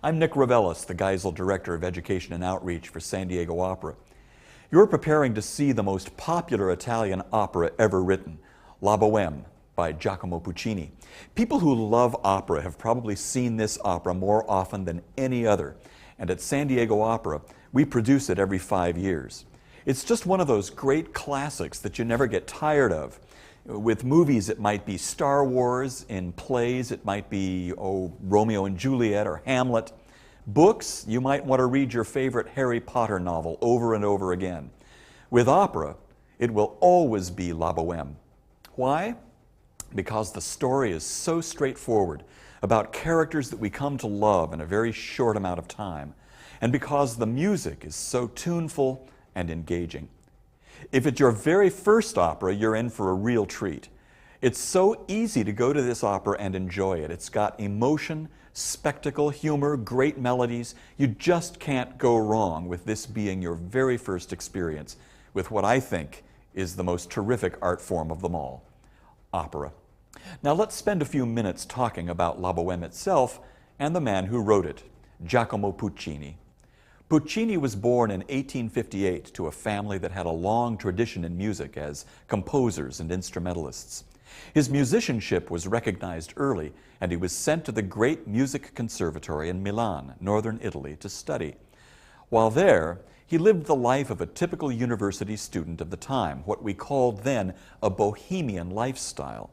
I'm Nick Ravelis, the Geisel Director of Education and Outreach for San Diego Opera. You're preparing to see the most popular Italian opera ever written, La Boheme by Giacomo Puccini. People who love opera have probably seen this opera more often than any other, and at San Diego Opera, we produce it every 5 years. It's just one of those great classics that you never get tired of. With movies, it might be Star Wars. In plays, it might be, Romeo and Juliet or Hamlet. Books, you might want to read your favorite Harry Potter novel over and over again. With opera, it will always be La Boheme. Why? Because the story is so straightforward, about characters that we come to love in a very short amount of time, and because the music is so tuneful and engaging. If it's your very first opera, you're in for a real treat. It's so easy to go to this opera and enjoy it. It's got emotion, spectacle, humor, great melodies. You just can't go wrong with this being your very first experience with what I think is the most terrific art form of them all, opera. Now let's spend a few minutes talking about La Boheme itself and the man who wrote it, Giacomo Puccini. Puccini was born in 1858 to a family that had a long tradition in music as composers and instrumentalists. His musicianship was recognized early, and he was sent to the great music conservatory in Milan, northern Italy, to study. While there, he lived the life of a typical university student of the time, what we called then a bohemian lifestyle.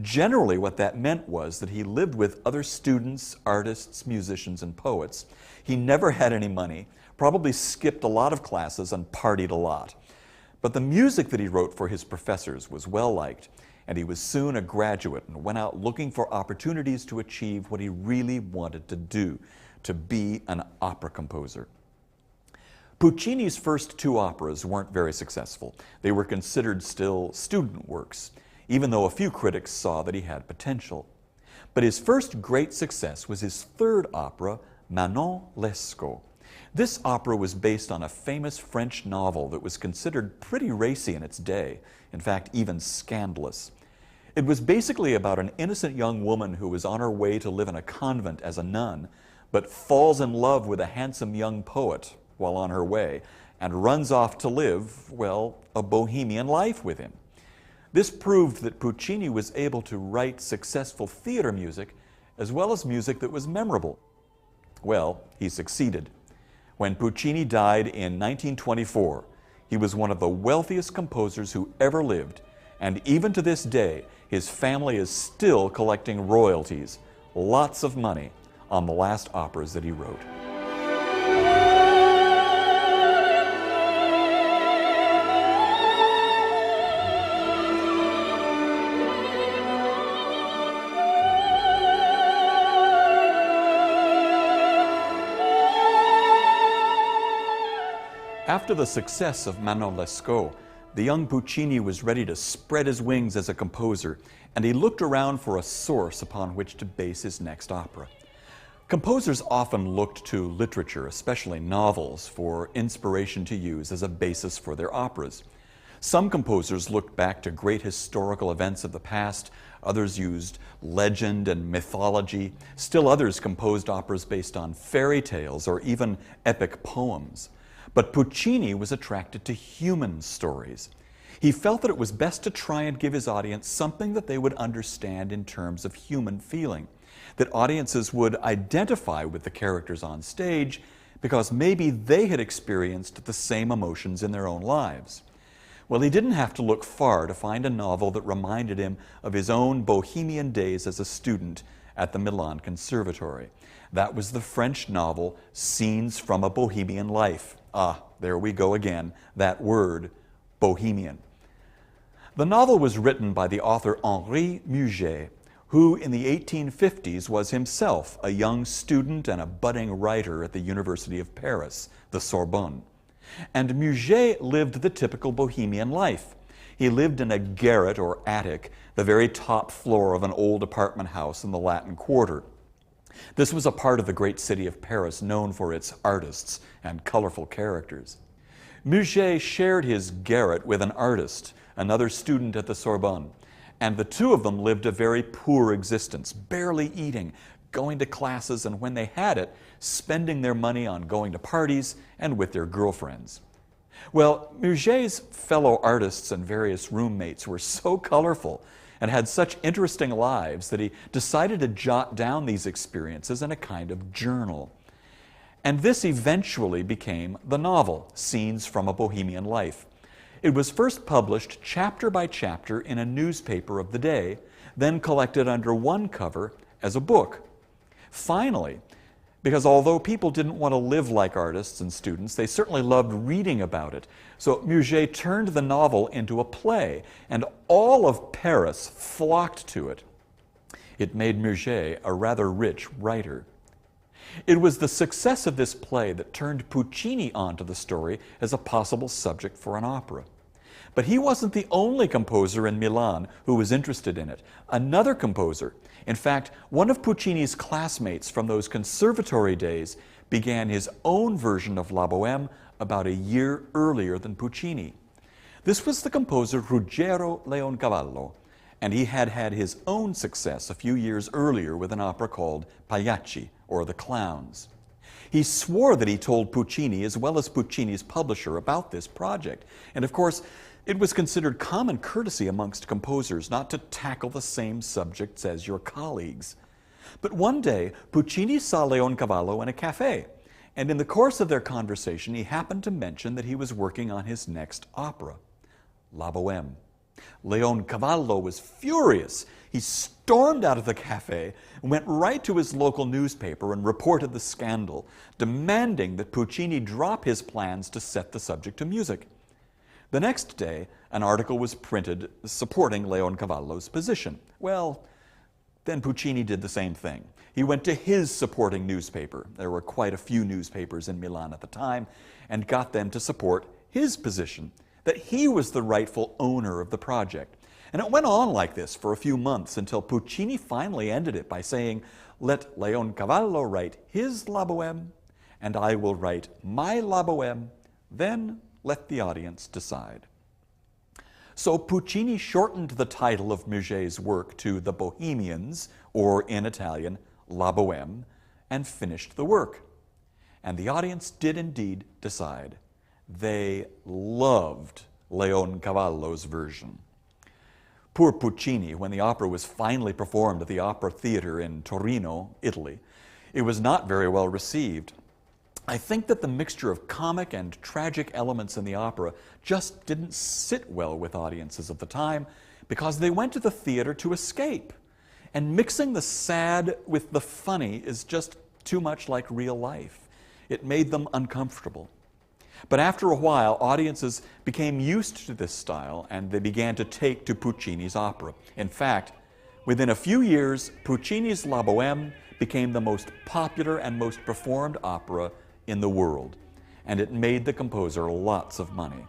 Generally, what that meant was that he lived with other students, artists, musicians, and poets. He never had any money, probably skipped a lot of classes, and partied a lot. But the music that he wrote for his professors was well-liked, and he was soon a graduate and went out looking for opportunities to achieve what he really wanted to do, to be an opera composer. Puccini's first 2 operas weren't very successful. They were considered still student works, even though a few critics saw that he had potential. But his first great success was his 3rd opera, Manon Lescaut. This opera was based on a famous French novel that was considered pretty racy in its day, in fact, even scandalous. It was basically about an innocent young woman who was on her way to live in a convent as a nun, but falls in love with a handsome young poet while on her way, and runs off to live, well, a bohemian life with him. This proved that Puccini was able to write successful theater music as well as music that was memorable. Well, he succeeded. When Puccini died in 1924, he was one of the wealthiest composers who ever lived, and even to this day, his family is still collecting royalties, lots of money, on the last operas that he wrote. After the success of Manon Lescaut, the young Puccini was ready to spread his wings as a composer, and he looked around for a source upon which to base his next opera. Composers often looked to literature, especially novels, for inspiration to use as a basis for their operas. Some composers looked back to great historical events of the past, others used legend and mythology, still others composed operas based on fairy tales or even epic poems. But Puccini was attracted to human stories. He felt that it was best to try and give his audience something that they would understand in terms of human feeling, that audiences would identify with the characters on stage because maybe they had experienced the same emotions in their own lives. Well, he didn't have to look far to find a novel that reminded him of his own bohemian days as a student at the Milan Conservatory. That was the French novel Scenes from a Bohemian Life. Ah, there we go again, that word, bohemian. The novel was written by the author Henri Murger, who in the 1850s was himself a young student and a budding writer at the University of Paris, the Sorbonne. And Murger lived the typical bohemian life. He lived in a garret or attic, the very top floor of an old apartment house in the Latin Quarter. This was a part of the great city of Paris known for its artists and colorful characters. Murger shared his garret with an artist, another student at the Sorbonne, and the two of them lived a very poor existence, barely eating, going to classes, and when they had it, spending their money on going to parties and with their girlfriends. Well, Murger's fellow artists and various roommates were so colorful and had such interesting lives that he decided to jot down these experiences in a kind of journal. And this eventually became the novel, Scenes from a Bohemian Life. It was first published chapter by chapter in a newspaper of the day, then collected under one cover as a book. Finally, because although people didn't want to live like artists and students, they certainly loved reading about it. So Murger turned the novel into a play, and all of Paris flocked to it. It made Murger a rather rich writer. It was the success of this play that turned Puccini onto the story as a possible subject for an opera. But he wasn't the only composer in Milan who was interested in it. Another composer, in fact, one of Puccini's classmates from those conservatory days, began his own version of La Boheme about a year earlier than Puccini. This was the composer Ruggero Leoncavallo, and he had had his own success a few years earlier with an opera called Pagliacci, or The Clowns. He swore that he told Puccini, as well as Puccini's publisher, about this project. And of course, it was considered common courtesy amongst composers not to tackle the same subjects as your colleagues. But one day, Puccini saw Leoncavallo in a cafe, and in the course of their conversation, he happened to mention that he was working on his next opera, La Boheme. Leoncavallo was furious. He stormed out of the cafe and went right to his local newspaper and reported the scandal, demanding that Puccini drop his plans to set the subject to music. The next day, an article was printed supporting Leoncavallo's position. Well, then Puccini did the same thing. He went to his supporting newspaper. There were quite a few newspapers in Milan at the time, and got them to support his position, that he was the rightful owner of the project. And it went on like this for a few months until Puccini finally ended it by saying, "Let Leoncavallo write his La Boheme, and I will write my La Boheme, then let the audience decide." So Puccini shortened the title of Murger's work to The Bohemians, or in Italian, La Boheme, and finished the work. And the audience did indeed decide. They loved Leoncavallo's version. Poor Puccini, when the opera was finally performed at the Opera Theatre in Torino, Italy, it was not very well received. I think that the mixture of comic and tragic elements in the opera just didn't sit well with audiences of the time, because they went to the theater to escape. And mixing the sad with the funny is just too much like real life. It made them uncomfortable. But after a while, audiences became used to this style, and they began to take to Puccini's opera. In fact, within a few years, Puccini's La Boheme became the most popular and most performed opera in the world, and it made the composer lots of money.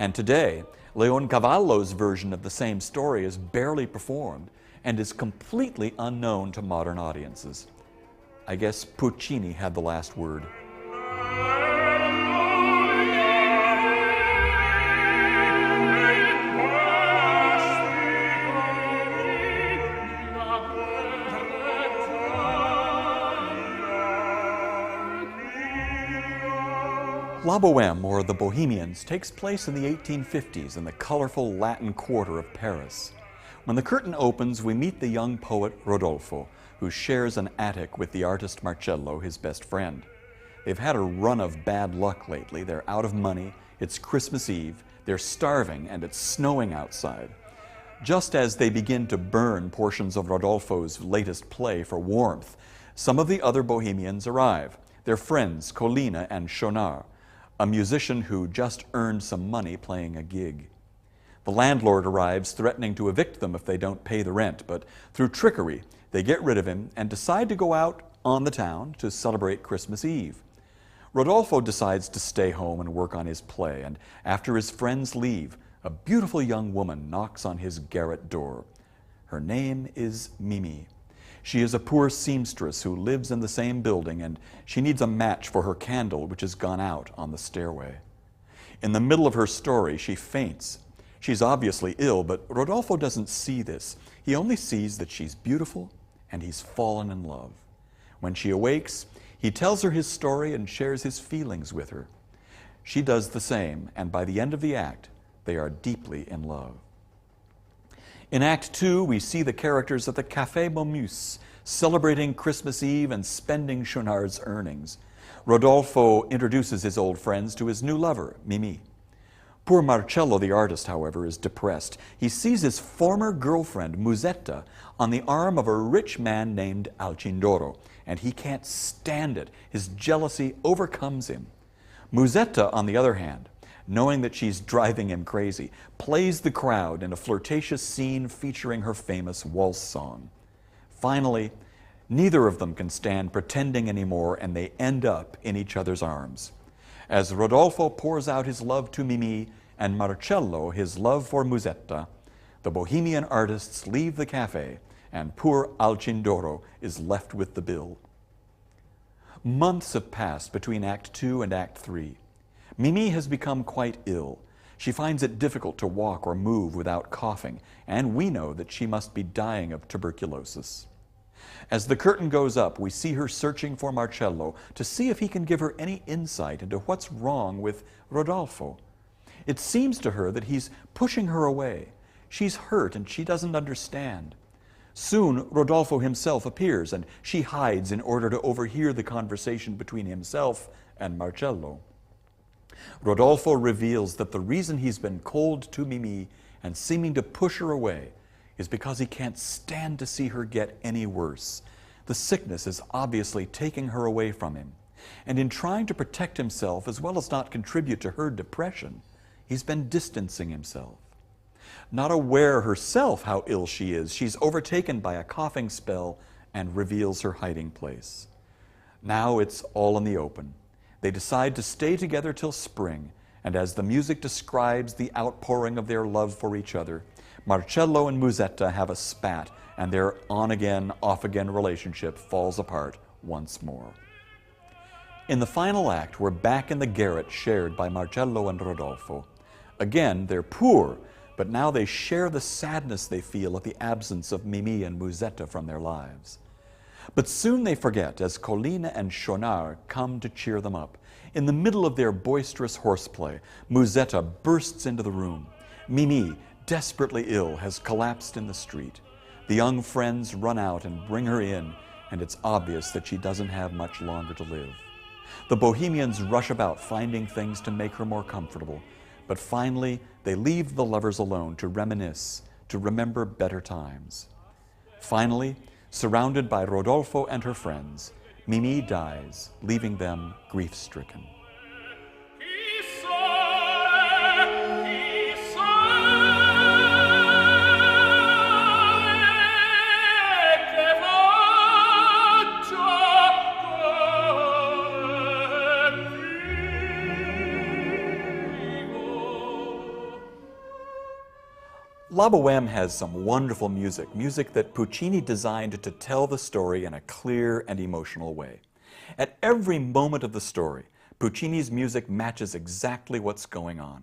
And today, Leoncavallo's version of the same story is barely performed and is completely unknown to modern audiences. I guess Puccini had the last word. La Boheme, or The Bohemians, takes place in the 1850s in the colorful Latin Quarter of Paris. When the curtain opens, we meet the young poet Rodolfo, who shares an attic with the artist Marcello, his best friend. They've had a run of bad luck lately. They're out of money, it's Christmas Eve, they're starving, and it's snowing outside. Just as they begin to burn portions of Rodolfo's latest play for warmth, some of the other Bohemians arrive. They're friends, Collina and Schaunard, a musician who just earned some money playing a gig. The landlord arrives, threatening to evict them if they don't pay the rent, but through trickery, they get rid of him and decide to go out on the town to celebrate Christmas Eve. Rodolfo decides to stay home and work on his play, and after his friends leave, a beautiful young woman knocks on his garret door. Her name is Mimi. She is a poor seamstress who lives in the same building, and she needs a match for her candle, which has gone out on the stairway. In the middle of her story, she faints. She's obviously ill, but Rodolfo doesn't see this. He only sees that she's beautiful and he's fallen in love. When she awakes, he tells her his story and shares his feelings with her. She does the same, and by the end of the act, they are deeply in love. In Act 2, we see the characters at the Café Momus, celebrating Christmas Eve and spending Schaunard's earnings. Rodolfo introduces his old friends to his new lover, Mimi. Poor Marcello, the artist, however, is depressed. He sees his former girlfriend, Musetta, on the arm of a rich man named Alcindoro, and he can't stand it. His jealousy overcomes him. Musetta, on the other hand, knowing that she's driving him crazy, plays the crowd in a flirtatious scene featuring her famous waltz song. Finally, neither of them can stand pretending anymore, and they end up in each other's arms. As Rodolfo pours out his love to Mimi and Marcello his love for Musetta, the Bohemian artists leave the cafe, and poor Alcindoro is left with the bill. Months have passed between Act 2 and Act 3. Mimi has become quite ill. She finds it difficult to walk or move without coughing, and we know that she must be dying of tuberculosis. As the curtain goes up, we see her searching for Marcello to see if he can give her any insight into what's wrong with Rodolfo. It seems to her that he's pushing her away. She's hurt and she doesn't understand. Soon, Rodolfo himself appears, and she hides in order to overhear the conversation between himself and Marcello. Rodolfo reveals that the reason he's been cold to Mimi and seeming to push her away is because he can't stand to see her get any worse. The sickness is obviously taking her away from him. And in trying to protect himself as well as not contribute to her depression, he's been distancing himself. Not aware herself how ill she is, she's overtaken by a coughing spell and reveals her hiding place. Now it's all in the open. They decide to stay together till spring, and as the music describes the outpouring of their love for each other, Marcello and Musetta have a spat, and their on-again, off-again relationship falls apart once more. In the final act, we're back in the garret shared by Marcello and Rodolfo. Again, they're poor, but now they share the sadness they feel at the absence of Mimi and Musetta from their lives. But soon they forget as Colline and Schaunard come to cheer them up. In the middle of their boisterous horseplay, Musetta bursts into the room. Mimi, desperately ill, has collapsed in the street. The young friends run out and bring her in, and it's obvious that she doesn't have much longer to live. The Bohemians rush about finding things to make her more comfortable, but finally they leave the lovers alone to reminisce, to remember better times. Finally, surrounded by Rodolfo and her friends, Mimi dies, leaving them grief-stricken. La Boheme has some wonderful music that Puccini designed to tell the story in a clear and emotional way. At every moment of the story, Puccini's music matches exactly what's going on.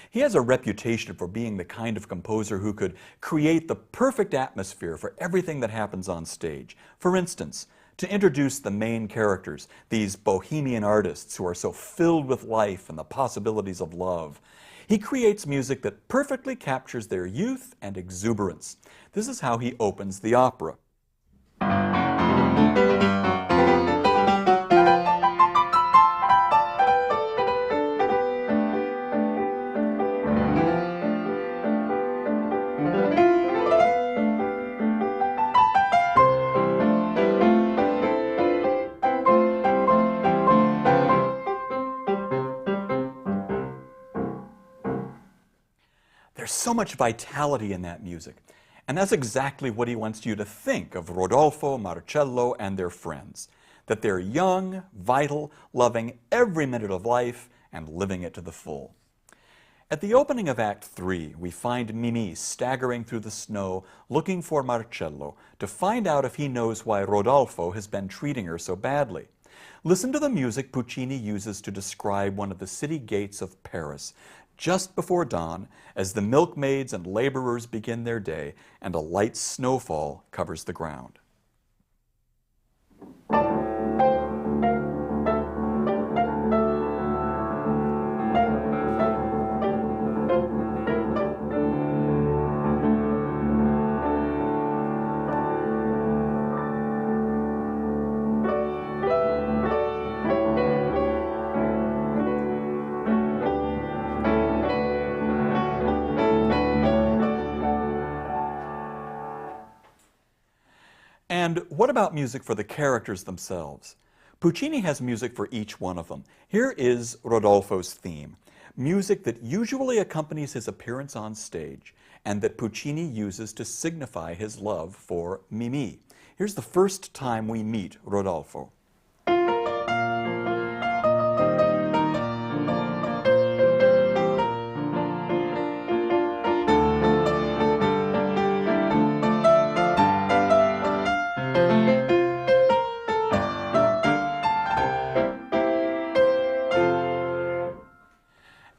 He has a reputation for being the kind of composer who could create the perfect atmosphere for everything that happens on stage. For instance, to introduce the main characters, these Bohemian artists who are so filled with life and the possibilities of love. He creates music that perfectly captures their youth and exuberance. This is how he opens the opera. There's so much vitality in that music, and that's exactly what he wants you to think of Rodolfo, Marcello, and their friends, that they're young, vital, loving every minute of life, and living it to the full. At the opening of Act 3, we find Mimi staggering through the snow, looking for Marcello, to find out if he knows why Rodolfo has been treating her so badly. Listen to the music Puccini uses to describe one of the city gates of Paris, just before dawn, as the milkmaids and laborers begin their day and a light snowfall covers the ground. what about music for the characters themselves? Puccini has music for each one of them. Here is Rodolfo's theme, music that usually accompanies his appearance on stage and that Puccini uses to signify his love for Mimi. Here's the first time we meet Rodolfo.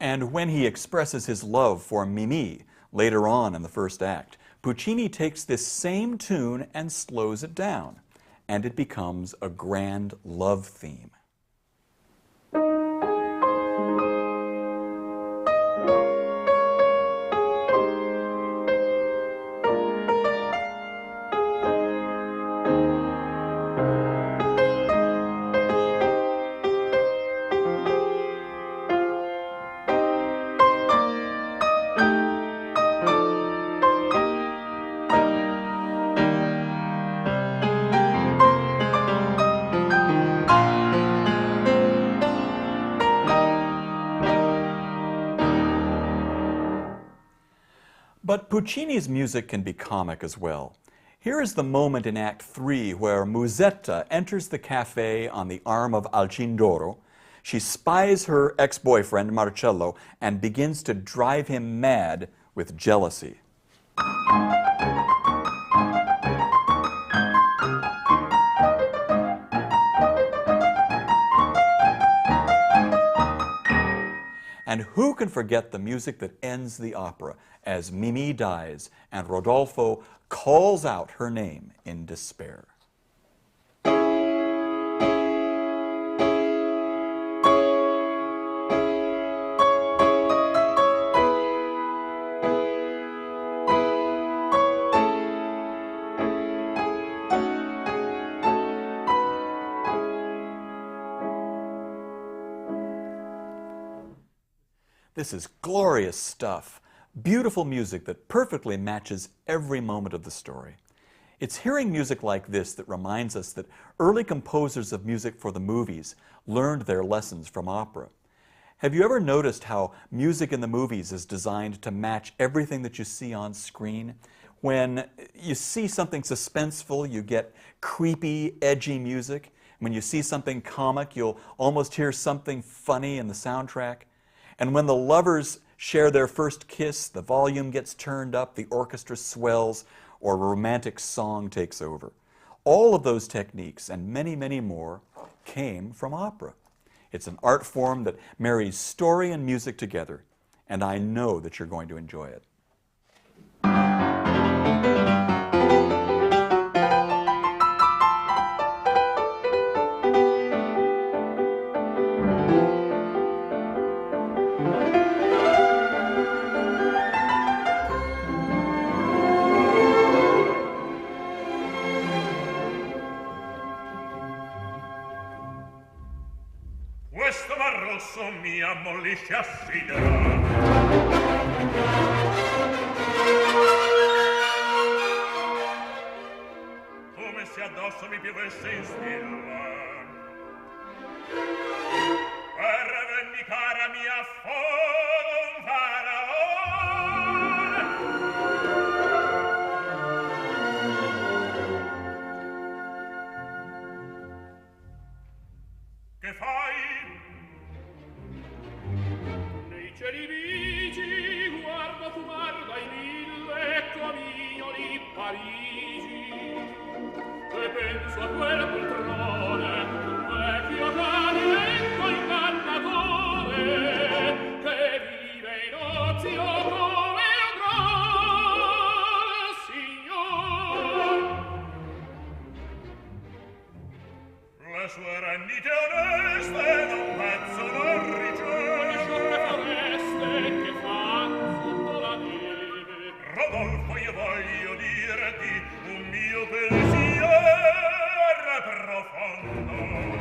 And when he expresses his love for Mimi later on in the first act, Puccini takes this same tune and slows it down, and it becomes a grand love theme. But Puccini's music can be comic as well. Here is the moment in Act 3 where Musetta enters the cafe on the arm of Alcindoro. She spies her ex-boyfriend, Marcello, and begins to drive him mad with jealousy. And who can forget the music that ends the opera as Mimi dies and Rodolfo calls out her name in despair? This is glorious stuff, beautiful music that perfectly matches every moment of the story. It's hearing music like this that reminds us that early composers of music for the movies learned their lessons from opera. Have you ever noticed how music in the movies is designed to match everything that you see on screen? When you see something suspenseful, you get creepy, edgy music. When you see something comic, you'll almost hear something funny in the soundtrack. And when the lovers share their first kiss, the volume gets turned up, the orchestra swells, or a romantic song takes over. All of those techniques, and many, many more, came from opera. It's an art form that marries story and music together, and I know that you're going to enjoy it. Questo mar rosso mi ammollisce a sidera. Come se addosso mi piovesse in stilla. Per vendicare a mia fogo un faraone. Che fai? Nei cieli vigi guardo fumar dai 1000 comignoli Parigi e penso a quel poltrone un vecchio talento ingannatore che vive in ozio come un gran signor. Le sue rendite oneste da un pezzo non riceve sciocche foreste che fan sotto la neve. Rodolfo, io voglio dirti un mio pensiero profondo.